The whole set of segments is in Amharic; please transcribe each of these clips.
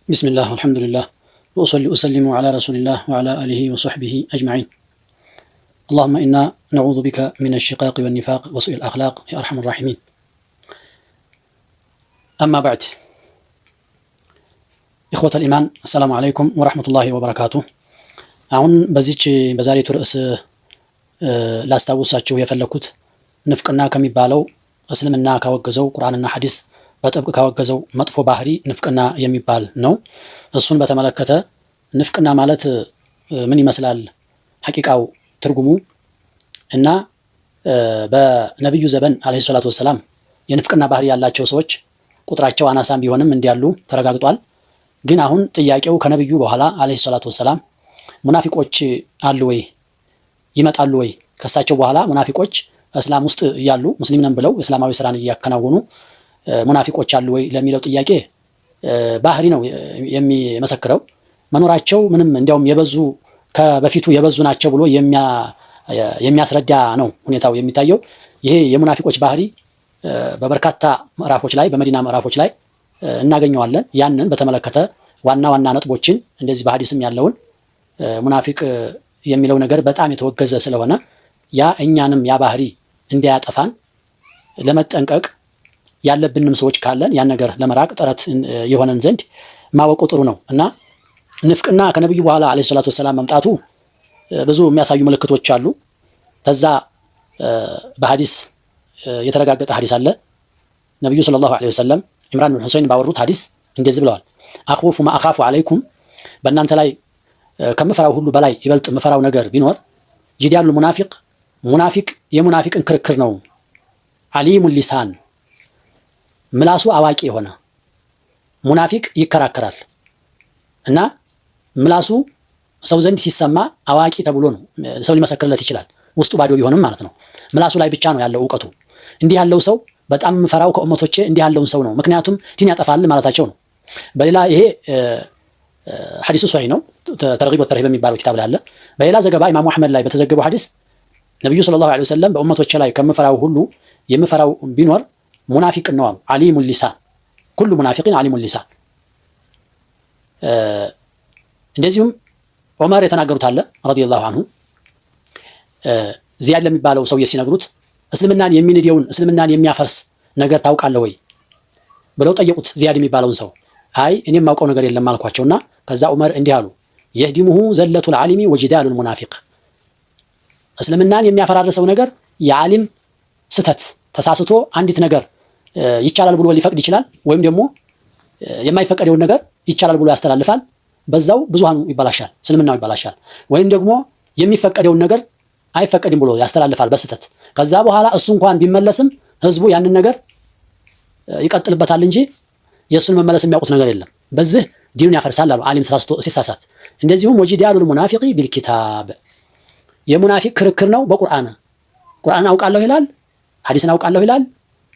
بسم الله والحمد لله وأصلي وأسلم على رسول الله وعلى آله وصحبه أجمعين. اللهم إنا نعوذ بك من الشقاق والنفاق وسوء الأخلاق يا أرحم الراحمين. أما بعد، إخوة الإيمان، السلام عليكم ورحمة الله وبركاته. አሁን በዛሬቱ ርዕስ ላስታውሳችሁ የፈለኩት ንፍቅና ከሚባለው እስልምና ካወገዘው ቁርአንና ሐዲስ በጥብቅ ካወገዘው መጥፎ ባህሪ ንፍቅና የሚባል ነው። እሱን በተመለከተ ንፍቅና ማለት ምን ይመስላል፣ ሐቂቃው ትርጉሙ እና በነብዩ ዘመን አለይሂ ሰላቱ ወሰላም የንፍቅና ባህሪ ያላቸው ሰዎች ቁጥራቸው አናሳም ቢሆንም እንዲያሉ ተረጋግጧል። ግን አሁን ጥያቄው ከነብዩ በኋላ አለይሂ ሰላቱ ወሰላም ሙናፊቆች አሉ ወይ፣ ይመጣሉ ወይ፣ ከሳቸው በኋላ ሙናፊቆች እስላም ውስጥ እያሉ ሙስሊም ነን ብለው እስላማዊ ስራን እያከናወኑ ሙናፊቆች አሉ ወይ ለሚለው ጥያቄ ባህሪ ነው የሚመሰክረው። መኖራቸው ምንም እንዲያውም የበዙ ከበፊቱ የበዙ ናቸው ብሎ የሚያስረዳ ነው ሁኔታው የሚታየው። ይሄ የሙናፊቆች ባህሪ በበርካታ ምዕራፎች ላይ በመዲና ምዕራፎች ላይ እናገኘዋለን። ያንን በተመለከተ ዋና ዋና ነጥቦችን እንደዚህ በሐዲስም ያለውን ሙናፊቅ የሚለው ነገር በጣም የተወገዘ ስለሆነ ያ እኛንም ያ ባህሪ እንዲያጠፋን ለመጠንቀቅ ያለብንም ሰዎች ካለን ያን ነገር ለመራቅ ጥረት የሆነን ዘንድ ማወቁ ጥሩ ነው እና ንፍቅና ከነብዩ በኋላ አለይሂ ሰላቱ ወሰላም መምጣቱ ብዙ የሚያሳዩ ምልክቶች አሉ። ተዛ በሐዲስ የተረጋገጠ ሐዲስ አለ። ነብዩ ሰለላሁ ዐለይሂ ወሰለም ኢምራን ብን ሁሰይን ባወሩት ሐዲስ እንደዚህ ብለዋል። አኽወፉ ማ አኻፉ ዐለይኩም፣ በእናንተ ላይ ከምፈራው ሁሉ በላይ ይበልጥ ምፈራው ነገር ቢኖር ጂዳሉል ሙናፊቅ፣ ሙናፊቅ የሙናፊቅን ክርክር ነው። አሊሙል ሊሳን፣ ምላሱ አዋቂ የሆነ ሙናፊቅ ይከራከራል እና ምላሱ ሰው ዘንድ ሲሰማ አዋቂ ተብሎ ነው ሰው ሊመሰክርለት ይችላል፣ ውስጡ ባዶ ቢሆንም ማለት ነው። ምላሱ ላይ ብቻ ነው ያለው እውቀቱ። እንዲህ ያለው ሰው በጣም ምፈራው ከኡመቶቼ እንዲህ ያለውን ሰው ነው፣ ምክንያቱም ዲን ያጠፋል ማለታቸው ነው። በሌላ ይሄ ሐዲሱ ሷሂህ ነው፣ ተርጊብ ወተርሂብ የሚባለው ኪታብ ላይ አለ። በሌላ ዘገባ ኢማሙ አህመድ ላይ በተዘገበው ሐዲስ ነብዩ ሰለላሁ ዐለይሂ ወሰለም በኡመቶቼ ላይ ከምፈራው ሁሉ የምፈራው ቢኖር ሙናፊቅ ነው አሉ። አሊሙል ሊሳን፣ ኩሉ ሙናፊቂን አሊሙል ሊሳን። እንደዚሁም ዑመር የተናገሩት አለ ረዲየላሁ ዐንሁ ዚያድ ለሚባለው ሰውዬ ሲነግሩት እስልምናን የሚንደውን እስልምናን የሚያፈርስ ነገር ታውቃለህ ወይ ብለው ጠየቁት ዚያድ የሚባለውን ሰው። አይ እኔም ማውቀው ነገር የለም አልኳቸውና ከዛ ዑመር እንዲህ አሉ፣ የህዲሙሁ ዘለቱል ዓሊሚ ወጂዳሉል ሙናፊቅ፣ እስልምናን የሚያፈራርሰው ነገር የዓሊም ስተት ተሳስቶ አንዲት ነገር ይቻላል ብሎ ሊፈቅድ ይችላል፣ ወይም ደግሞ የማይፈቀደውን ነገር ይቻላል ብሎ ያስተላልፋል። በዛው ብዙሃኑ ይበላሻል፣ እስልምናው ይበላሻል። ወይም ደግሞ የሚፈቀደውን ነገር አይፈቀድም ብሎ ያስተላልፋል በስተት። ከዛ በኋላ እሱ እንኳን ቢመለስም ህዝቡ ያንን ነገር ይቀጥልበታል እንጂ የእሱን መመለስ የሚያውቁት ነገር የለም። በዚህ ዲኑን ያፈርሳል አሉ ዓሊም ተሳስቶ ሲሳሳት። እንደዚሁም ወጂዳሉል ሙናፊቂ ቢልኪታብ፣ የሙናፊቅ ክርክር ነው በቁርአን። ቁርአን አውቃለሁ ይላል፣ ሐዲስን አውቃለሁ ይላል፣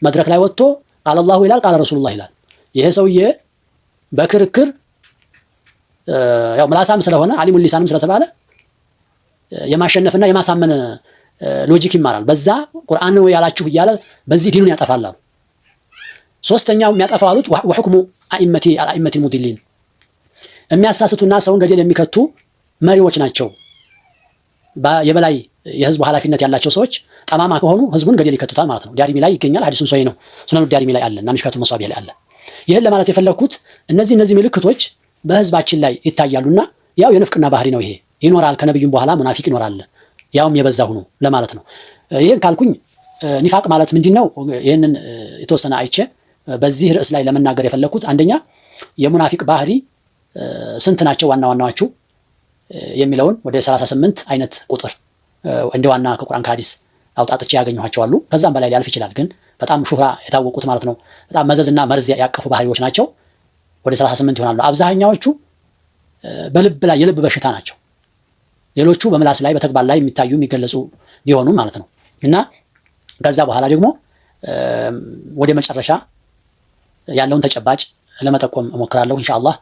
መድረክ ላይ ወጥቶ ቃለ አላሁ ይላል፣ ቃለ ረሱሉላህ ይላል። ይሄ ሰውዬ በክርክር ያው ምላሳም ስለሆነ ዓሊሙል ሊሳንም ስለተባለ የማሸነፍና የማሳመን ሎጂክ ይማራል። በዛ ቁርአን ነው ያላችሁ እያለ በዚህ ዲኑን ያጠፋል አሉ። ሶስተኛው የሚያጠፋው አሉት ወሁክሙ አኢመቲ ሙዲሊን፣ የሚያሳስቱና ሰውን ገደል የሚከቱ መሪዎች ናቸው። የበላይ የህዝቡ ኃላፊነት ያላቸው ሰዎች ጠማማ ከሆኑ ህዝቡን ገደል ይከቱታል ማለት ነው። ዳሪሚ ላይ ይገኛል፣ ሐዲሱም ሷሂህ ነው። ሱነኑ ዳሪሚ ላይ አለ እና ሚሽካቱል መሷቢህ ላይ አለ። ይሄን ለማለት የፈለኩት እነዚህ ምልክቶች በህዝባችን ላይ ይታያሉና ያው የንፍቅና ባህሪ ነው። ይሄ ይኖራል፣ ከነብዩም በኋላ ሙናፊቅ ይኖራል፣ ያውም የበዛ ሆኖ ለማለት ነው። ይሄን ካልኩኝ ኒፋቅ ማለት ምንድነው? ይሄንን የተወሰነ አይቼ በዚህ ርዕስ ላይ ለመናገር የፈለኩት አንደኛ የሙናፊቅ ባህሪ ስንት ናቸው ዋና ዋናዎቹ የሚለውን ወደ 38 አይነት ቁጥር እንደ ዋና ከቁርአን ከሐዲስ አውጣጥቼ ያገኘኋቸው አሉ። ከዛም በላይ ሊያልፍ ይችላል፣ ግን በጣም ሹህራ የታወቁት ማለት ነው። በጣም መዘዝና መርዝ ያቀፉ ባህሪዎች ናቸው። ወደ 38 ይሆናሉ። አብዛኛዎቹ በልብ ላይ የልብ በሽታ ናቸው። ሌሎቹ በምላስ ላይ በተግባር ላይ የሚታዩ የሚገለጹ ቢሆኑም ማለት ነው። እና ከዛ በኋላ ደግሞ ወደ መጨረሻ ያለውን ተጨባጭ ለመጠቆም እሞክራለሁ ኢንሻአላህ።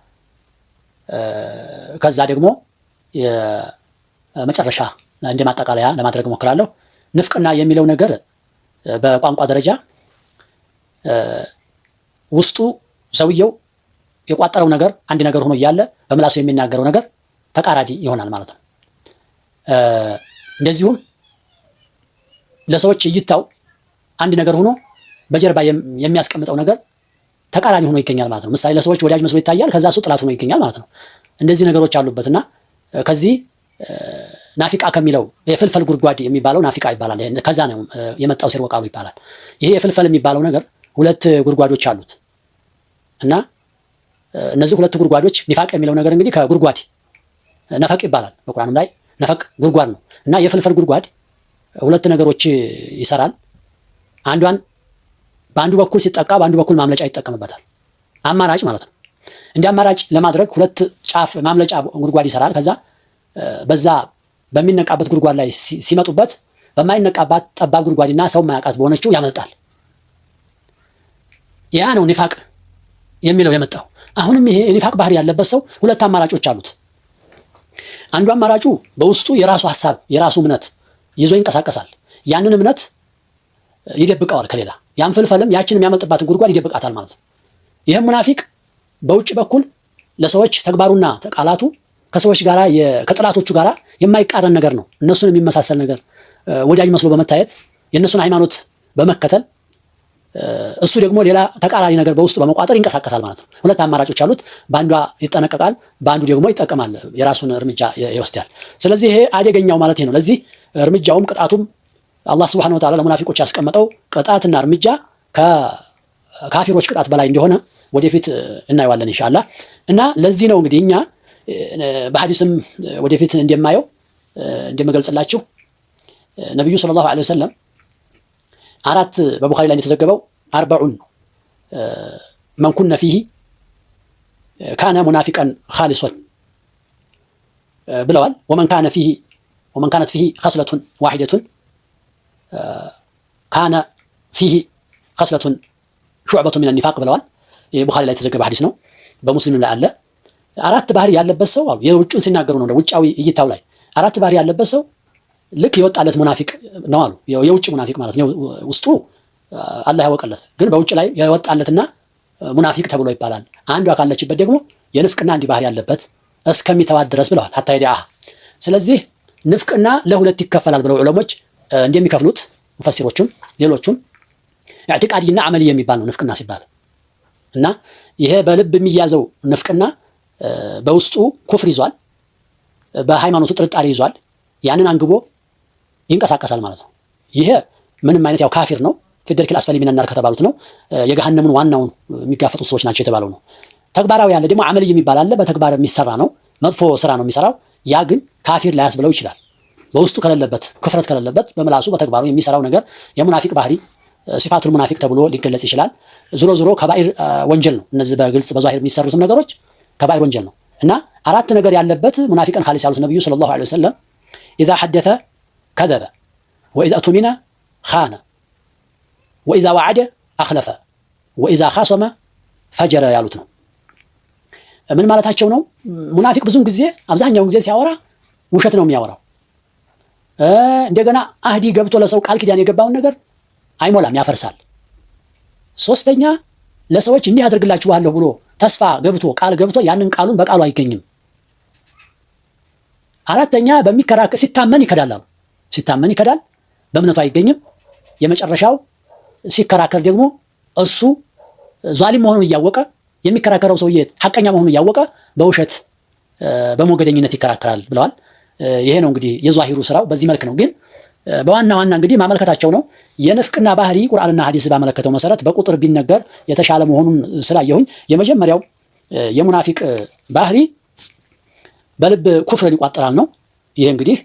ከዛ ደግሞ የመጨረሻ እንደ ማጠቃለያ ለማድረግ እሞክራለሁ። ንፍቅና የሚለው ነገር በቋንቋ ደረጃ ውስጡ ሰውየው የቋጠረው ነገር አንድ ነገር ሆኖ እያለ በምላሱ የሚናገረው ነገር ተቃራኒ ይሆናል ማለት ነው። እንደዚሁም ለሰዎች እይታው አንድ ነገር ሆኖ በጀርባ የሚያስቀምጠው ነገር ተቃራኒ ሆኖ ይገኛል ማለት ነው። ምሳሌ ለሰዎች ወዳጅ መስሎ ይታያል፣ ከዛ እሱ ጥላት ሆኖ ይገኛል ማለት ነው። እንደዚህ ነገሮች አሉበትና ከዚህ ናፊቃ ከሚለው የፍልፈል ጉድጓድ የሚባለው ናፊቃ ይባላል። ከዛ ነው የመጣው ሲርወ ቃሉ ይባላል። ይሄ የፍልፈል የሚባለው ነገር ሁለት ጉድጓዶች አሉት እና እነዚህ ሁለት ጉድጓዶች ኒፋቅ የሚለው ነገር እንግዲህ ከጉድጓድ ነፈቅ ይባላል። በቁርአንም ላይ ነፈቅ ጉድጓድ ነው እና የፍልፈል ጉድጓድ ሁለት ነገሮች ይሰራል። አንዷን በአንዱ በኩል ሲጠቃ በአንዱ በኩል ማምለጫ ይጠቀምበታል። አማራጭ ማለት ነው። እንደ አማራጭ ለማድረግ ሁለት ጫፍ ማምለጫ ጉድጓድ ይሰራል። ከዛ በዛ በሚነቃበት ጉድጓድ ላይ ሲመጡበት በማይነቃባት ጠባብ ጉድጓድና ሰው ማያውቃት በሆነችው ያመልጣል። ያ ነው ኒፋቅ የሚለው የመጣው። አሁንም ይሄ የኒፋቅ ባህሪ ያለበት ሰው ሁለት አማራጮች አሉት። አንዱ አማራጩ በውስጡ የራሱ ሐሳብ የራሱ እምነት ይዞ ይንቀሳቀሳል። ያንን እምነት ይደብቀዋል ከሌላ። ያን ፍልፈልም ያችን የሚያመልጥባትን ጉድጓድ ይደብቃታል ማለት ነው። ይህም ሙናፊቅ በውጭ በኩል ለሰዎች ተግባሩና ቃላቱ ከሰዎች ጋራ ከጥላቶቹ ጋራ የማይቃረን ነገር ነው። እነሱን የሚመሳሰል ነገር ወዳጅ መስሎ በመታየት የእነሱን ሃይማኖት በመከተል እሱ ደግሞ ሌላ ተቃራኒ ነገር በውስጡ በመቋጠር ይንቀሳቀሳል ማለት ነው። ሁለት አማራጮች አሉት። በአንዷ ይጠነቀቃል፣ በአንዱ ደግሞ ይጠቀማል፣ የራሱን እርምጃ ይወስዳል። ስለዚህ ይሄ አደገኛው ማለት ነው። ለዚህ እርምጃውም ቅጣቱም አላህ Subhanahu Wa Ta'ala ለሙናፊቆች ያስቀመጠው ቅጣትና እርምጃ ከካፊሮች ቅጣት በላይ እንደሆነ ወደፊት እናየዋለን ኢንሻአላህ። እና ለዚህ ነው እንግዲህ እኛ በሐዲስም ወደፊት እንደምገልጽላችሁ ነብዩ ሰለላሁ ዐለይሂ ወሰለም አራት በቡኻሪ ላይ የተዘገበው 40 من كن فيه كان منافقا خالصا ብለዋል። ومن كانت فيه خصلة واحدة كان فيه خصلة شعبة من النفاق ብለዋል። የቡኻሪ ላይ የተዘገበ ሐዲስ ነው። በሙስሊም ላይ አለ። አራት ባህሪ ያለበት ሰው አሉ። የውጭውን ሲናገሩ ነው ውጫዊ እይታው ላይ አራት ባህሪ ያለበት ሰው ልክ የወጣለት ሙናፊቅ ነው አሉ። የውጭ ሙናፊቅ ማለት ነው። ውስጡ አላህ ያወቀለት ግን በውጭ ላይ የወጣለትና ሙናፊቅ ተብሎ ይባላል። አንዱ ካለችበት ደግሞ የንፍቅና አንዲ ባህሪ ያለበት እስከሚተዋት ድረስ ብለዋል። hatta ይዳ ስለዚህ ንፍቅና ለሁለት ይከፈላል ብለው ዑለሞች እንደሚከፍሉት ሙፈሲሮቹም ሌሎቹም ኢዕቲቃዲና አመሊ የሚባል ነው ንፍቅና ሲባል እና ይሄ በልብ የሚያዘው ንፍቅና በውስጡ ኩፍር ይዟል፣ በሃይማኖቱ ጥርጣሬ ይዟል። ያንን አንግቦ ይንቀሳቀሳል ማለት ነው። ይሄ ምንም አይነት ያው ካፊር ነው። ፊደርኪል አስፈሊ ሚነን ናር ከተባሉት ነው። የገሃነሙን ዋናውን የሚጋፈጡ ሰዎች ናቸው የተባለው ነው። ተግባራዊ ያለ ደግሞ አመል የሚባል አለ። በተግባር የሚሰራ ነው፣ መጥፎ ስራ ነው የሚሰራው። ያ ግን ካፊር ላያስብለው ይችላል። በውስጡ ከሌለበት ክፍረት ከሌለበት በመላሱ በተግባሩ የሚሰራው ነገር የሙናፊቅ ባህሪ ሲፋቱል ሙናፊቅ ተብሎ ሊገለጽ ይችላል። ዞሮ ዞሮ ከባኢር ወንጀል ነው። እነዚህ በግልጽ በዛሂር የሚሰሩትም ነገሮች ከባኢር ወንጀል ነው እና አራት ነገር ያለበት ሙናፊቅን ኻሊስ ያሉት ነብዩ ሰለላሁ ዐለይሂ ወሰለም إذا حدث كذب وإذا أؤتمن خان وإذا وعد أخلف وإذا خاصم فجر ያሉት ነው። ምን ማለታቸው ነው? ሙናፊቅ ብዙም ጊዜ አብዛኛው ጊዜ ሲያወራ ውሸት ነው የሚያወራው። እንደገና አህዲ ገብቶ ለሰው ቃል ኪዳን የገባውን ነገር አይሞላም፣ ያፈርሳል። ሶስተኛ ለሰዎች እንዲህ አድርግላችኋለሁ ብሎ ተስፋ ገብቶ ቃል ገብቶ ያንን ቃሉን በቃሉ አይገኝም። አራተኛ በሚከራከር ሲታመን ይከዳል። ሲታመን ይከዳል፣ በእምነቱ አይገኝም። የመጨረሻው ሲከራከር ደግሞ እሱ ዛሊም መሆኑን እያወቀ የሚከራከረው ሰውዬ ሐቀኛ መሆኑን እያወቀ በውሸት በሞገደኝነት ይከራከራል ብለዋል። ይሄ ነው እንግዲህ የዛሂሩ ስራው በዚህ መልክ ነው። ግን በዋና እንግዲህ ማመልከታቸው ነው የንፍቅና ባህሪ ቁርአንና ሐዲስ ባመለከተው መሰረት በቁጥር ቢነገር የተሻለ መሆኑን ስላየሁኝ የመጀመሪያው የሙናፊቅ ባህሪ በልብ ኩፍርን ይቋጠራል ነው። ይሄ እንግዲህ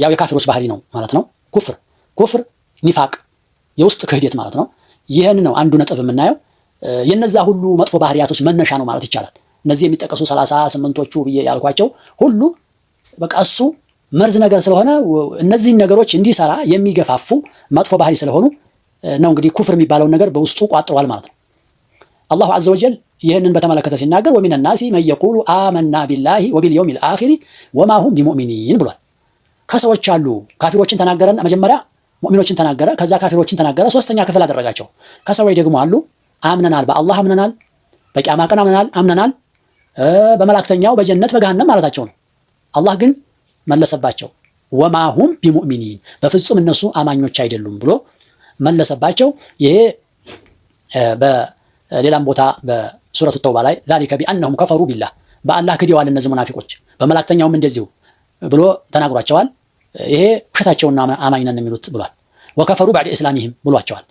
ያው የካፊሮች ባህሪ ነው ማለት ነው። ኩፍር ኒፋቅ የውስጥ ክህደት ማለት ነው። ይሄን ነው አንዱ ነጥብ የምናየው። የነዛ ሁሉ መጥፎ ባህሪያቶች መነሻ ነው ማለት ይቻላል። እነዚህ የሚጠቀሱ 38ዎቹ ብዬ ያልኳቸው ሁሉ በቃ እሱ መርዝ ነገር ስለሆነ እነዚህን ነገሮች እንዲሰራ የሚገፋፉ መጥፎ ባህሪ ስለሆኑ ነው እንግዲህ ኩፍር የሚባለው ነገር በውስጡ ቋጥሯል ማለት ነው። አላሁ ዐዘ ወጀል ይህንን በተመለከተ ሲናገር ወሚነ ናሲ መን የቁሉ አመና ቢላሂ ወቢልየውሚል አኺሪ ወማ ሁም ቢሙእሚኒን ብሏል። ከሰዎች አሉ ካፊሮችን ተናገረና መጀመሪያ ሙእሚኖችን ተናገረ፣ ከዛ ካፊሮችን ተናገረ፣ ሶስተኛ ክፍል አደረጋቸው። ከሰዎች ደግሞ አሉ አምነናል፣ በአላህ አምነናል፣ በቂያማ ቀን አምነናል በመላእክተኛው በጀነት በገሃነም ማለታቸው ነው። አላህ ግን መለሰባቸው ወማሁም ቢሙእሚኒን በፍጹም እነሱ አማኞች አይደሉም ብሎ መለሰባቸው። ይሄ በሌላም ቦታ በሱረቱ ተውባ ላይ ዛሊከ ቢአንነሁም ከፈሩ ቢላህ በአላህ ክደዋል እነዚህ ሙናፊቆች በመላእክተኛውም እንደዚሁ ብሎ ተናግሯቸዋል። ይሄ ውሸታቸውና አማኝ ነን የሚሉት ብሏል። ወከፈሩ ባዕድ እስላሚህም ብሏቸዋል።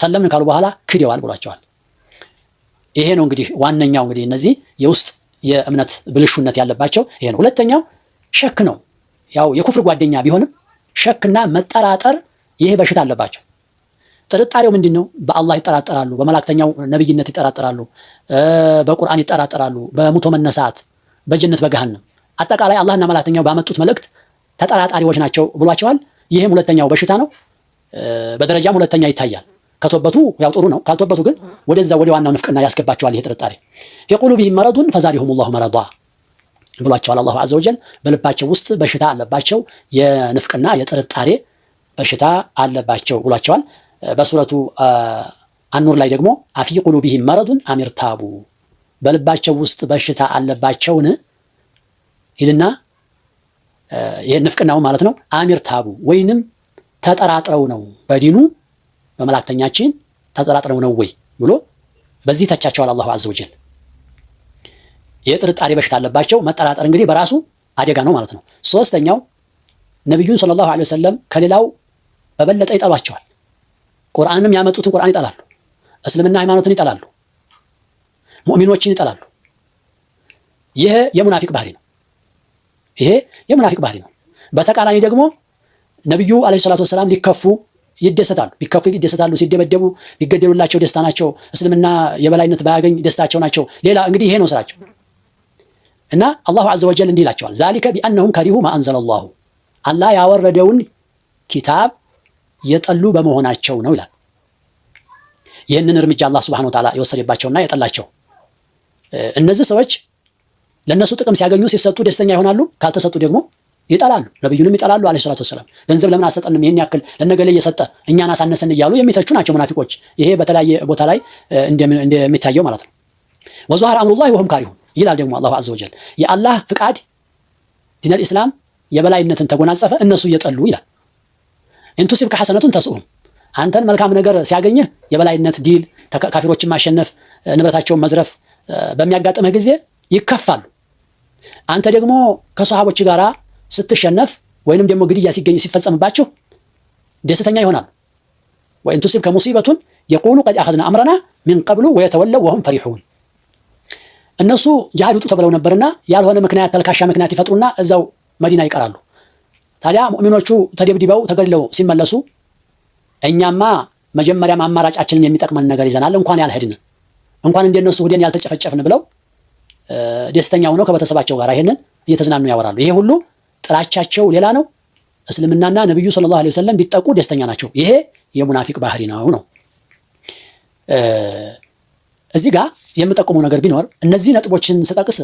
ሰለምን ካሉ በኋላ ክደዋል ብሏቸዋል። ይሄ ነው እንግዲህ ዋነኛው እንግዲህ እነዚህ የውስጥ የእምነት ብልሹነት ያለባቸው ይሄ ነው። ሁለተኛው ሸክ ነው። ያው የኩፍር ጓደኛ ቢሆንም ሸክና መጠራጠር ይሄ በሽታ አለባቸው። ጥርጣሬው ምንድነው? በአላህ ይጠራጠራሉ፣ በመላእክተኛው ነብይነት ይጠራጠራሉ፣ በቁርአን ይጠራጠራሉ፣ በሙቶ መነሳት፣ በጀነት በገሃነም አጠቃላይ አላህና መላእክተኛው ባመጡት መልእክት ተጠራጣሪዎች ናቸው ብሏቸዋል። ይሄም ሁለተኛው በሽታ ነው። በደረጃም ሁለተኛ ይታያል። ከተወበቱ ያው ጥሩ ነው። ካልተወበቱ ግን ወደዛ ወደ ዋናው ንፍቅና ያስገባቸዋል። ይሄ ጥርጣሬ في قلوبهم مرض فزادهم الله مرضا ብሏቸዋል። አላሁ ዐዘ ወጀል በልባቸው ውስጥ በሽታ አለባቸው፣ የንፍቅና የጥርጣሬ በሽታ አለባቸው ብሏቸዋል። በሱረቱ አኑር ላይ ደግሞ አፊ ቁሉቢሂም መረዱን አሚርታቡ በልባቸው ውስጥ በሽታ አለባቸውን ይልና ይሄ ንፍቅናው ማለት ነው። አሚርታቡ ወይንም ተጠራጥረው ነው በዲኑ በመላእክተኛችን ተጠራጥረው ነው ወይ ብሎ በዚህ ተቻቸዋል አላሁ ዐዘ ወጀል። የጥርጣሬ በሽታ አለባቸው። መጠራጠር እንግዲህ በራሱ አደጋ ነው ማለት ነው። ሶስተኛው ነብዩን ሰለላሁ ዐለይሂ ወሰለም ከሌላው በበለጠ ይጠሏቸዋል። ቁርአንም ያመጡትን ቁርአን ይጠላሉ። እስልምና ሃይማኖትን ይጠላሉ። ሙእሚኖችን ይጠላሉ። ይሄ የሙናፊቅ ባህሪ ነው። ይሄ የሙናፊቅ ባህሪ ነው። በተቃራኒ ደግሞ ነብዩ አለይሂ ሰላቱ ወሰላም ሊከፉ ይደሰታሉ። ቢከፉ ይደሰታሉ። ሲደበደቡ ቢገደሉላቸው ደስታ ናቸው። እስልምና የበላይነት ባያገኝ ደስታቸው ናቸው። ሌላ እንግዲህ ይሄ ነው ስራቸው እና አላሁ ዐዘ ወጀል እንዲህ ይላቸዋል ዛሊከ ቢአንነሁም ከሪሁ ማ አንዘለላሁ አላህ ያወረደውን ኪታብ የጠሉ በመሆናቸው ነው ይላል። ይህንን እርምጃ አላህ ሱብሓነሁ ወተዓላ የወሰደባቸውና የጠላቸው እነዚህ ሰዎች ለነሱ ጥቅም ሲያገኙ ሲሰጡ ደስተኛ ይሆናሉ፣ ካልተሰጡ ደግሞ ይጠላሉ። ነብዩንም ይጠላሉ አለይሂ ሰላቱ ወሰለም። ገንዘብ ለምን አሰጠንም ይሄን ያክል ለነገለ እየሰጠ እኛን አሳነሰን እያሉ የሚተቹ ናቸው ሙናፊቆች። ይሄ በተለያየ ቦታ ላይ እንደሚታየው ማለት ነው። ወዘሀረ አምሩላሂ ወሁም ካሪሁን ይላል ደግሞ አላሁ ዐዘ ወጀል። የአላህ ፍቃድ ዲነል ኢስላም የበላይነትን ተጎናጸፈ፣ እነሱ እየጠሉ ይላል። እንቱሲብከ ሐሰነቱን ተስኡም አንተን መልካም ነገር ሲያገኝህ የበላይነት ዲል ካፊሮችን ማሸነፍ ንብረታቸውን መዝረፍ በሚያጋጥምህ ጊዜ ይከፋሉ። አንተ ደግሞ ከሰሃቦች ጋራ ስትሸነፍ ወይንም ደግሞ ግድያ ሲገኝ ሲፈጸምባችሁ ደስተኛ ይሆናሉ። ወኢን ቱሲብከ ሙሲበቱን የቁሉ ቀድ አኸዝና አምረና ሚን ቀብሉ ወየተወለው ወሁም ፈሪሑን እነሱ ጂሃድ ውጡ ተብለው ነበርና ያልሆነ ምክንያት ተልካሻ ምክንያት ይፈጥሩና እዛው መዲና ይቀራሉ። ታዲያ ሙእሚኖቹ ተደብድበው ተገድለው ሲመለሱ እኛማ መጀመሪያም አማራጫችንን የሚጠቅመን ነገር ይዘናል እንኳን ያልሄድን እንኳን እንደነሱ ሄደን ያልተጨፈጨፍን ብለው ደስተኛ ሆነው ከቤተሰባቸው ጋር ይሄንን እየተዝናኑ ያወራሉ። ይሄ ሁሉ ጥላቻቸው ሌላ ነው። እስልምናና ነብዩ ሰለላሁ ዐለይሂ ወሰለም ቢጠቁ ደስተኛ ናቸው። ይሄ የሙናፊቅ ባህሪ ነው። እዚህ ጋር የምጠቁመው ነገር ቢኖር እነዚህ ነጥቦችን ስጠቅስ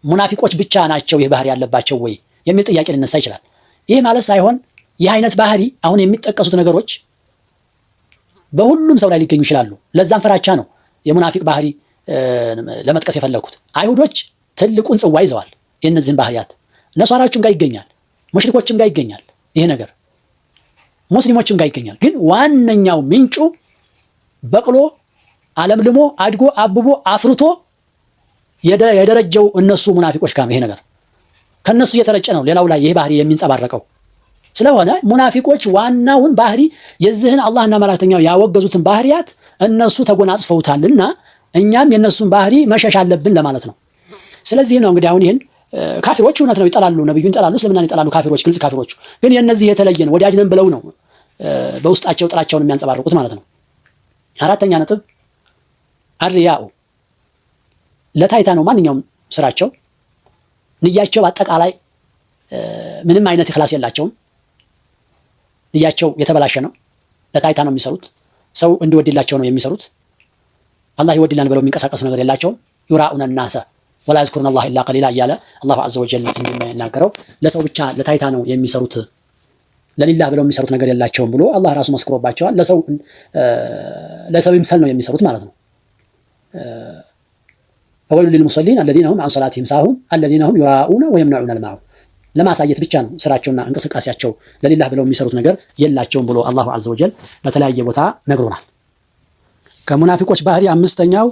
ሙናፊቆች ብቻ ናቸው ይህ ባህሪ ያለባቸው ወይ የሚል ጥያቄ ሊነሳ ይችላል። ይህ ማለት ሳይሆን ይህ አይነት ባህሪ አሁን የሚጠቀሱት ነገሮች በሁሉም ሰው ላይ ሊገኙ ይችላሉ። ለዛም ፍራቻ ነው የሙናፊቅ ባህሪ ለመጥቀስ የፈለኩት። አይሁዶች ትልቁን ጽዋ ይዘዋል። የእነዚህን ባህሪያት ነሷራዎችም ጋር ይገኛል፣ ሙሽሪኮችም ጋር ይገኛል፣ ይሄ ነገር ሙስሊሞችም ጋር ይገኛል። ግን ዋነኛው ምንጩ በቅሎ አለምልሞ አድጎ አብቦ አፍርቶ የደረጀው እነሱ ሙናፊቆች ጋር ነው። ይሄ ነገር ከነሱ እየተረጨ ነው ሌላው ላይ ይሄ ባህሪ የሚንጸባረቀው። ስለሆነ ሙናፊቆች ዋናውን ባህሪ የዚህን አላህና መላእክተኛው ያወገዙትን ባህሪያት እነሱ ተጎናጽፈውታልና እኛም የነሱን ባህሪ መሸሽ አለብን ለማለት ነው። ስለዚህ ነው እንግዲህ አሁን ይሄን ካፊሮች እውነት ነው ይጠላሉ፣ ነብዩን ይጠላሉ፣ እስልምናን ይጠላሉ። ካፊሮች ግልጽ ካፊሮች ግን የነዚህ የተለየ ነው፣ ወዳጅ ነን ብለው ነው በውስጣቸው ጥላቻውን የሚያንጸባርቁት ማለት ነው። አራተኛ ነጥብ አርያኡ ለታይታ ነው ማንኛውም ስራቸው። ንያቸው አጠቃላይ ምንም አይነት ኢኽላስ የላቸውም። ንያቸው የተበላሸ ነው። ለታይታ ነው የሚሰሩት። ሰው እንዲወድላቸው ነው የሚሰሩት። አላህ ይወድላን ብለው የሚንቀሳቀሱ ነገር የላቸውም። ዩራኡነ ናሰ ወላ ይዝኩሩነ አላህ ኢላ ቀሊላ እያለ አላሁ ዐዘ ወጀል እንደሚናገረው ለሰው ብቻ ለታይታ ነው የሚሰሩት፣ ለሊላህ ብለው የሚሰሩት ነገር የላቸውም ብሎ አላህ ራሱ መስክሮባቸዋል። ለሰው ይምሰል ነው የሚሰሩት ማለት ነው። ፈወይሉ ሊልሙሰሊን አለዚነ ሁም ዐን ሰላቲሂም ሳሁን አለዚነ ሁም ዩራኡነ ወየምነዑነል ማዑን። ለማሳየት ብቻ ነው ስራቸውና እንቅስቃሴያቸው፣ ለሊላህ ብለው የሚሰሩት ነገር የላቸውም ብሎ አላሁ ዐዘ ወጀል በተለያየ ቦታ ነግሮናል። ከሙናፊቆች ባህሪ አምስተኛው